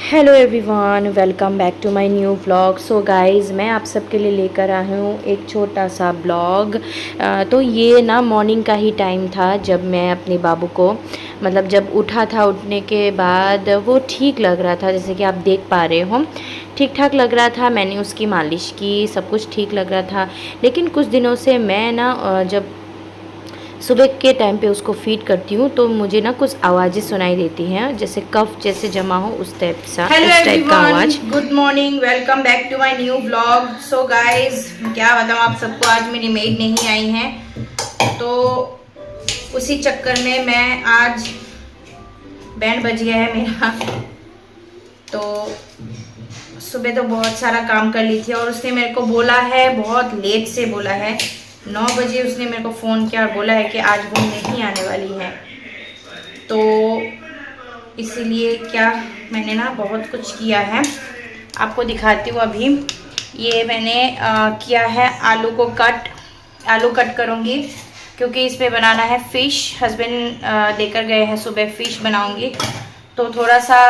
Hello everyone, welcome back to my new vlog. So guys, मैं आप सबके लिए लेकर आई हूँ एक छोटा सा ब्लॉग। तो ये ना मॉर्निंग का ही टाइम था जब मैं अपने बाबू को जब उठा था। उठने के बाद वो ठीक लग रहा था, जैसे कि आप देख पा रहे हो, ठीक ठाक लग रहा था। मैंने उसकी मालिश की, सब कुछ ठीक लग रहा था। लेकिन कुछ दिनों से मैं ना जब सुबह के टाइम पे उसको फीड करती हूँ तो मुझे ना कुछ आवाज़ें सुनाई देती हैं, जैसे कफ जैसे जमा हो उस टाइप का आवाज़। Good morning, welcome back to my new vlog. So guys, क्या बताऊँ आप सबको, आज मेरी मेड नहीं आई है, तो उसी चक्कर में मैं आज बैंड बज गया है मेरा। तो सुबह तो बहुत सारा काम कर ली थी और उसने मेरे को बोला है, बहुत लेट से बोला है, 9 बजे उसने मेरे को फ़ोन किया और बोला है कि आज वो नहीं आने वाली है। तो इसीलिए क्या मैंने ना बहुत कुछ किया है, आपको दिखाती हूँ। अभी ये मैंने किया है आलू कट करूँगी, क्योंकि इस पे बनाना है फ़िश। हस्बैंड लेकर गए हैं, सुबह फ़िश बनाऊँगी। तो थोड़ा सा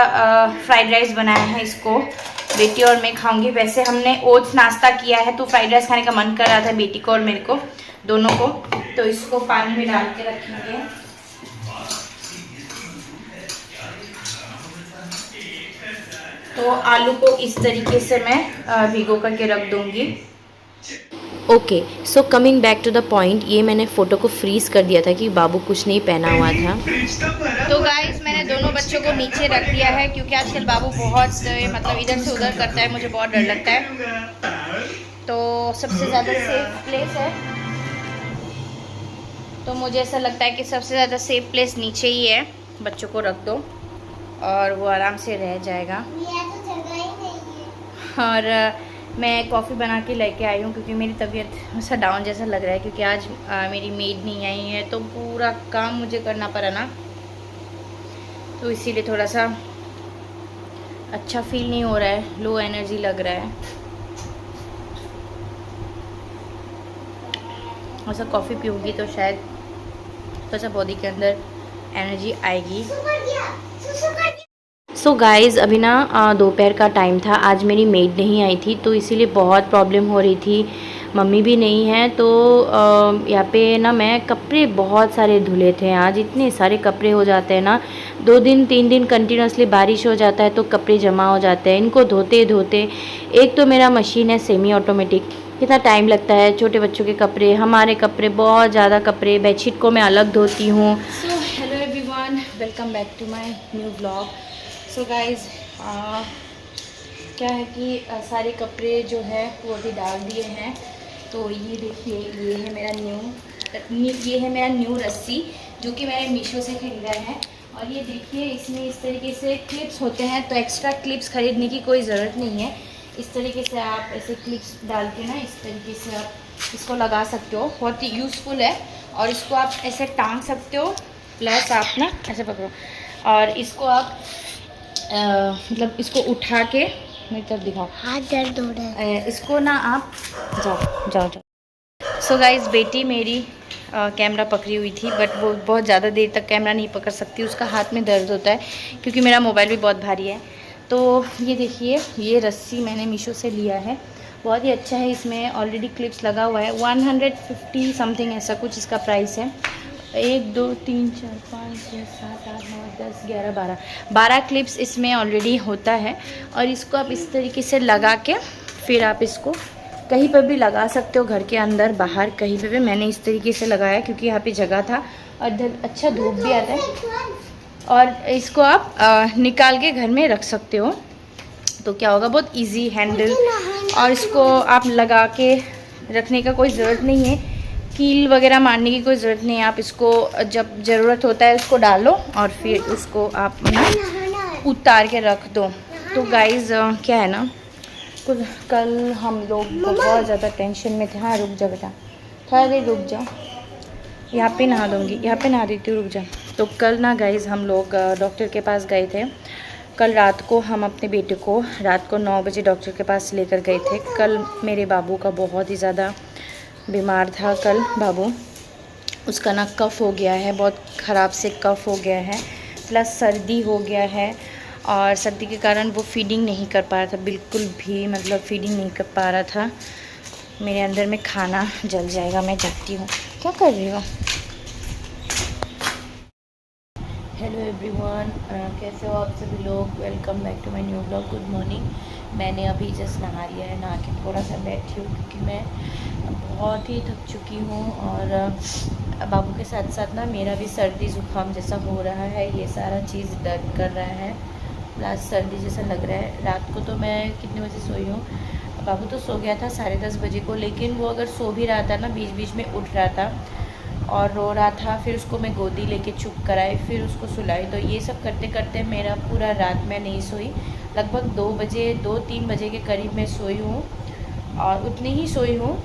फ्राइड राइस बनाया है, इसको बेटी और मैं खाऊंगी। वैसे हमने ओट्स नाश्ता किया है, तो फ्राइड राइस खाने का मन कर रहा था बेटी को और मेरे को, दोनों को। तो इसको पानी में डाल के रखेंगे। तो आलू को इस तरीके से मैं भिगो करके रख दूंगी। Okay, so coming back to the point, ये मैंने फ़ोटो को फ्रीज़ कर दिया था कि बाबू कुछ नहीं पहना हुआ था। तो गाइस, मैंने दोनों बच्चों को नीचे रख दिया है, क्योंकि आजकल बाबू बहुत इधर से उधर करता है, मुझे बहुत डर लगता है। तो सबसे ज़्यादा सेफ प्लेस है, तो मुझे ऐसा लगता है कि सबसे ज़्यादा सेफ प्लेस नीचे ही है। बच्चों को रख दो और वो आराम से रह जाएगा। और मैं कॉफ़ी बना के लेके आई हूँ, क्योंकि मेरी तबीयत ऐसा डाउन जैसा लग रहा है, क्योंकि आज मेरी मेड नहीं आई है, तो पूरा काम मुझे करना पड़ा ना, तो इसीलिए थोड़ा सा अच्छा फील नहीं हो रहा है, लो एनर्जी लग रहा है। ऐसा कॉफ़ी पीऊँगी तो शायद थोड़ा सा बॉडी के अंदर एनर्जी आएगी। सो गाइज़, अभी ना दोपहर का टाइम था, आज मेरी मेड नहीं आई थी, तो इसीलिए बहुत प्रॉब्लम हो रही थी। मम्मी भी नहीं है, तो यहाँ पे ना मैं कपड़े बहुत सारे धुले थे। आज इतने सारे कपड़े हो जाते हैं ना, 2 दिन 3 दिन कंटिन्यूसली बारिश हो जाता है तो कपड़े जमा हो जाते हैं। इनको धोते धोते, एक तो मेरा मशीन है सेमी ऑटोमेटिक, कितना टाइम लगता है। छोटे बच्चों के कपड़े, हमारे कपड़े, बहुत ज़्यादा कपड़े, बेडशीट को मैं अलग धोती हूँ। So hello everyone, welcome back to my new blog. So guys, क्या है कि सारे कपड़े जो है वो अभी डाल दिए हैं। तो ये देखिए, ये है मेरा न्यू रस्सी, जो कि मैंने मीशो से ख़रीदा है। और ये देखिए, इसमें इस तरीके से क्लिप्स होते हैं, तो एक्स्ट्रा क्लिप्स ख़रीदने की कोई ज़रूरत नहीं है। इस तरीके से आप ऐसे क्लिप्स डाल के ना, इस तरीके से आप इसको लगा सकते हो, बहुत ही यूज़फुल है। और इसको आप ऐसे टांग सकते हो, प्लस आप ना ऐसे पकड़ो और इसको आप इसको उठा के मेरी तरफ दिखाओ, हाथ दर्द हो रहा है, इसको ना आप जाओ जाओ जाओ। सो गाइज़, बेटी मेरी कैमरा पकड़ी हुई थी, बट वो बहुत ज़्यादा देर तक कैमरा नहीं पकड़ सकती, उसका हाथ में दर्द होता है, क्योंकि मेरा मोबाइल भी बहुत भारी है। तो ये देखिए, ये रस्सी मैंने मीशो से लिया है, बहुत ही अच्छा है। इसमें ऑलरेडी क्लिप्स लगा हुआ है, 150 समथिंग ऐसा कुछ इसका प्राइस है। 1 2 3 4 5 6 7 8 9 10 11 12 क्लिप्स इसमें ऑलरेडी होता है। और इसको आप इस तरीके से लगा के फिर आप इसको कहीं पर भी लगा सकते हो, घर के अंदर बाहर कहीं पर भी। मैंने इस तरीके से लगाया क्योंकि यहाँ पे जगह था और इधर अच्छा धूप भी आता है। और इसको आप निकाल के घर में रख सकते हो, तो क्या होगा, बहुत इजी हैंडल। और इसको आप लगा के रखने का कोई ज़रूरत नहीं है, कील वगैरह मारने की कोई ज़रूरत नहीं है। आप इसको जब ज़रूरत होता है उसको डालो और फिर उसको आप ना उतार के रख दो। तो गाइज़, क्या है ना, कल हम लोग बहुत ज़्यादा टेंशन में थे। हाँ, रुक जा बेटा, थोड़ा देर रुक जाओ, यहाँ पे नहा दूँगी, यहाँ पे नहा देती हूँ, रुक जा। तो कल ना गाइज़, हम लोग डॉक्टर के पास गए थे। कल रात को हम अपने बेटे को रात को 9 बजे डॉक्टर के पास लेकर गए थे। कल मेरे बाबू का बहुत ही ज़्यादा बीमार था। कल बाबू, उसका ना कफ़ हो गया है, बहुत ख़राब से कफ़ हो गया है, प्लस सर्दी हो गया है। और सर्दी के कारण वो फीडिंग नहीं कर पा रहा था बिल्कुल भी, मतलब फीडिंग नहीं कर पा रहा था। मेरे अंदर में खाना जल जाएगा, मैं जाती हूँ। क्या कर रही हो? हेलो एवरीवन, कैसे हो आप सभी लोग? Welcome back to my new blog. Good morning. मैंने अभी जस्ट नहा लिया है, नहा के थोड़ा सा बैठी हूँ क्योंकि मैं बहुत ही थक चुकी हूँ। और बाबू के साथ साथ ना मेरा भी सर्दी ज़ुकाम जैसा हो रहा है, ये सारा चीज़ दर्द कर रहा है, प्लस सर्दी जैसा लग रहा है। रात को तो मैं कितने बजे सोई हूँ? बाबू तो सो गया था 10:30 बजे को, लेकिन वो अगर सो भी रहा था ना, बीच बीच में उठ रहा था और रो रहा था। फिर उसको मैं गोदी लेके चुप कराई, फिर उसको सुलाई। तो ये सब करते करते मेरा पूरा रात मैं नहीं सोई। लगभग 2-3 बजे के करीब मैं सोई हूँ, और उतनी ही सोई हूँ,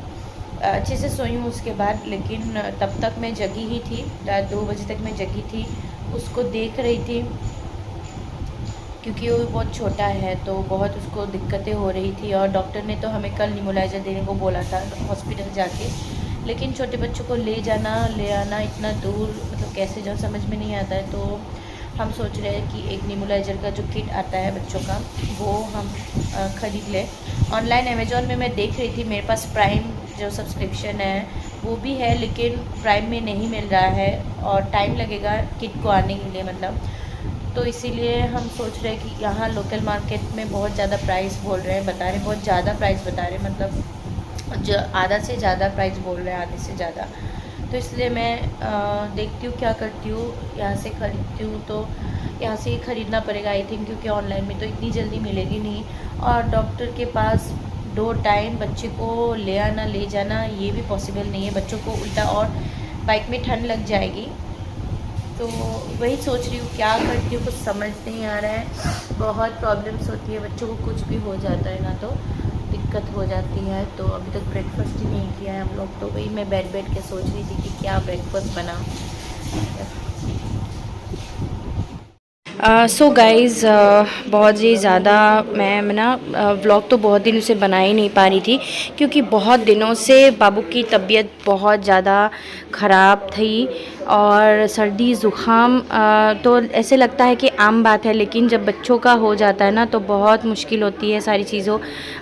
अच्छे से सोई हूँ उसके बाद। लेकिन तब तक मैं जगी ही थी, रात 2 बजे तक मैं जगी थी, उसको देख रही थी क्योंकि वो बहुत छोटा है तो बहुत उसको दिक्कतें हो रही थी। और डॉक्टर ने तो हमें कल निमोलाइज़र देने को बोला था हॉस्पिटल जाके, लेकिन छोटे बच्चों को ले जाना ले आना इतना दूर, मतलब कैसे जाओ समझ में नहीं आता है। तो हम सोच रहे हैं कि एक निमोलाइज़र का जो किट आता है बच्चों का, वो हम ख़रीद लें। ऑनलाइन अमेज़ॉन में मैं देख रही थी, मेरे पास प्राइम जो सब्सक्रिप्शन है वो भी है, लेकिन प्राइम में नहीं मिल रहा है और टाइम लगेगा किट को आने के लिए, मतलब। तो इसीलिए हम सोच रहे हैं कि यहाँ लोकल मार्केट में बहुत ज़्यादा प्राइस बोल रहे हैं, बता रहे हैं, बहुत ज़्यादा प्राइस बता रहे हैं, मतलब जो आधा से ज़्यादा प्राइस बोल रहे हैं, आधे से ज़्यादा। तो इसलिए मैं देखती हूँ क्या करती हूँ, यहाँ से ख़रीदती हूँ तो यहाँ से ही ख़रीदना पड़ेगा आई थिंक, क्योंकि ऑनलाइन में तो इतनी जल्दी मिलेगी नहीं। और डॉक्टर के पास 2 टाइम बच्चे को ले आना ले जाना ये भी पॉसिबल नहीं है, बच्चों को उल्टा और बाइक में ठंड लग जाएगी। तो वही सोच रही हूँ क्या करती हूँ, कुछ समझ नहीं आ रहा है। बहुत प्रॉब्लम्स होती है, बच्चों को कुछ भी हो जाता है ना तो दिक्कत हो जाती है। तो अभी तक ब्रेकफास्ट ही नहीं किया है हम लोग, तो वही मैं बैठ के सोच रही थी कि क्या ब्रेकफास्ट बनाऊँ। सो गाइज़, बहुत ही ज़्यादा मैं ना व्लॉग तो बहुत दिनों से बना ही नहीं पा रही थी, क्योंकि बहुत दिनों से बाबू की तबीयत बहुत ज़्यादा ख़राब थी। और सर्दी ज़ुकाम तो ऐसे लगता है कि आम बात है, लेकिन जब बच्चों का हो जाता है ना तो बहुत मुश्किल होती है सारी चीज़ों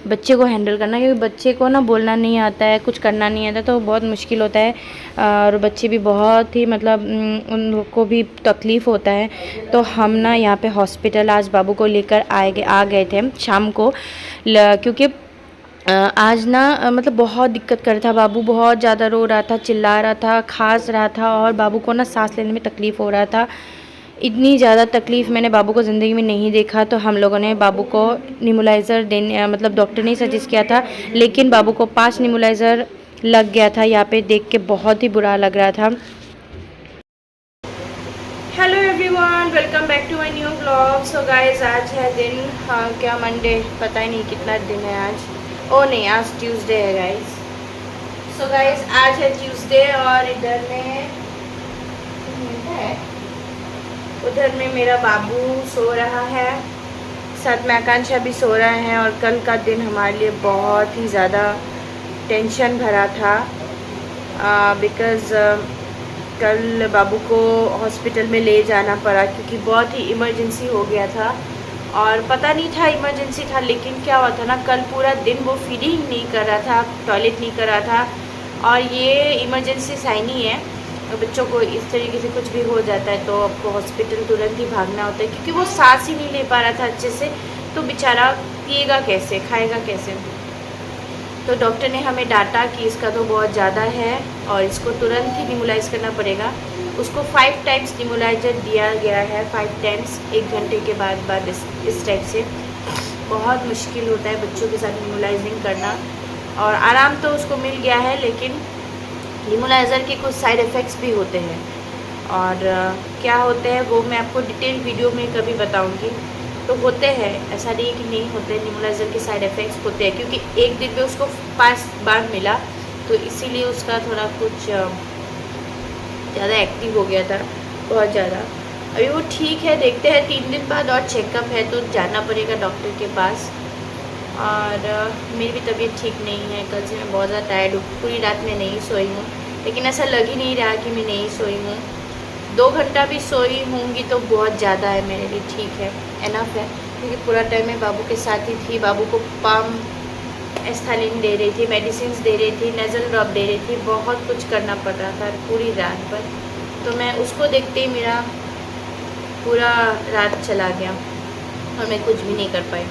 बच्चे को हैंडल करना, क्योंकि बच्चे को ना बोलना नहीं आता है, कुछ करना नहीं आता, तो बहुत मुश्किल होता है। और बच्चे भी बहुत ही, मतलब उन लोग को भी तकलीफ़ होता है। तो हम ना यहाँ पे हॉस्पिटल आज बाबू को लेकर आ गए थे शाम को, क्योंकि आज ना मतलब बहुत दिक्कत कर रहा था बाबू, बहुत ज़्यादा रो रहा था, चिल्ला रहा था, खांस रहा था, और बाबू को ना सांस लेने में तकलीफ़ हो रहा था। इतनी ज़्यादा तकलीफ़ मैंने बाबू को ज़िंदगी में नहीं देखा। तो हम लोगों ने बाबू को निमोलाइज़र देने, मतलब डॉक्टर ने सजेस्ट किया था, लेकिन बाबू को 5 निमोलाइज़र लग गया था। यहाँ पे देख के बहुत ही बुरा लग रहा था। Hello everyone, welcome back to my new blog. So guys, आज है दिन, हाँ क्या मंडे, पता ही नहीं कितना दिन है आज। ओ नहीं, आज ट्यूसडे है गाइस। सो गाइस, आज है ट्यूसडे और इधर में उधर में मेरा बाबू सो रहा है, साथ में आकांक्षा भी सो रहा है। और कल का दिन हमारे लिए बहुत ही ज़्यादा टेंशन भरा था, बिकॉज़ कल बाबू को हॉस्पिटल में ले जाना पड़ा, क्योंकि बहुत ही इमरजेंसी हो गया था। और पता नहीं था इमरजेंसी था, लेकिन क्या हुआ था ना, कल पूरा दिन वो फीडिंग नहीं कर रहा था, टॉयलेट नहीं कर रहा था। और ये इमरजेंसी साइन ही है, बच्चों को इस तरीके से कुछ भी हो जाता है तो आपको हॉस्पिटल तुरंत ही भागना होता है, क्योंकि वो सांस ही नहीं ले पा रहा था अच्छे से। तो बेचारा पिएगा कैसे, खाएगा कैसे। तो डॉक्टर ने हमें डांटा कि इसका तो बहुत ज़्यादा है और इसको तुरंत ही निमोलाइज़ करना पड़ेगा। उसको 5 टाइम्स निमोलाइज़र दिया गया है, 5 टाइम्स 1 घंटे के बाद इस टाइप से। बहुत मुश्किल होता है बच्चों के साथ निमोलाइजिंग करना, और आराम तो उसको मिल गया है, लेकिन निमोलाइज़र के कुछ साइड इफ़ेक्ट्स भी होते हैं। और क्या होते हैं वो मैं आपको डिटेल वीडियो में कभी बताऊंगी। तो होते हैं, ऐसा नहीं कि नहीं होते, निमोलाइज़र के साइड इफ़ेक्ट्स होते हैं, क्योंकि एक दिन में उसको 5 बार मिला, तो इसीलिए उसका थोड़ा कुछ ज़्यादा एक्टिव हो गया था, बहुत ज़्यादा। अभी वो ठीक है, देखते हैं 3 दिन बाद और चेकअप है तो जाना पड़ेगा डॉक्टर के पास। और मेरी भी तबीयत ठीक नहीं है, कल से मैं बहुत ज़्यादा टायर्ड हूँ, पूरी रात में नहीं सोई हूँ, लेकिन ऐसा लग ही नहीं रहा कि मैं नहीं सोई हूँ। 2 घंटा भी सोई होंगी तो बहुत ज़्यादा है मेरे लिए, ठीक है, एनफ है, क्योंकि पूरा टाइम मैं बाबू के साथ ही थी। बाबू को पाम एस्थालिन दे रही थी, मेडिसिन दे रही थी, नेज़ल ड्रॉप दे रही थी, बहुत कुछ करना पड़ रहा था पूरी रात भर। तो मैं उसको देखते ही मेरा पूरा रात चला गया और मैं कुछ भी नहीं कर पाई।